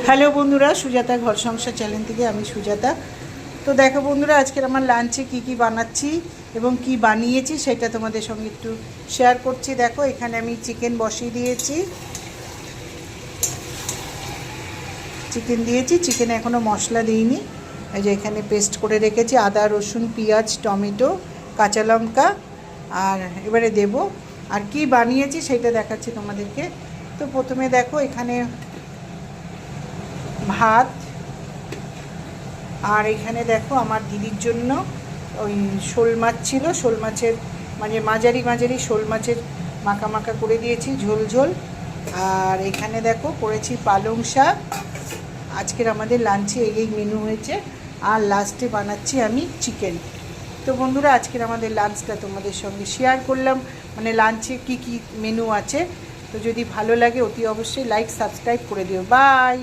Hello বন্ধুরা, সুজাতা ঘর সংসার চ্যানেল থেকে আমি সুজাতা। তো দেখো বন্ধুরা, আজকের আমার লাঞ্চে কি বানাচ্ছি এবং কি বানিয়েছি সেটা তোমাদের সঙ্গে একটু শেয়ার করছি। দেখো, এখানে আমি চিকেন বসিয়ে দিয়েছি। চিকেনে এখনও মশলা দিইনি। এই যে এখানে পেস্ট করে রেখেছি আদা, রসুন, পেঁয়াজ, টমেটো, কাঁচা লঙ্কা। আর এবারে দেব। আর কি বানিয়েছি সেটা দেখাচ্ছি তোমাদেরকে। তো প্রথমে দেখো, এখানে ভাত। আর এখানে দেখো আমার দিদির জন্য ওই শোল মাছ ছিল, শোল মাছের মানে মাঝারি শোল মাছের মাখা মাখা করে দিয়েছি, ঝোল ঝোল। আর এখানে দেখো করেছি পালং শাক। আজকের আমাদের লাঞ্চে এই মেনু হয়েছে। আর লাস্টে বানাচ্ছি আমি চিকেন। তো বন্ধুরা, আজকের আমাদের লাঞ্চটা তোমাদের সঙ্গে শেয়ার করলাম, মানে লাঞ্চে কি মেনু আছে। তো যদি ভালো লাগে অতি অবশ্যই লাইক সাবস্ক্রাইব করে দিও। বাই।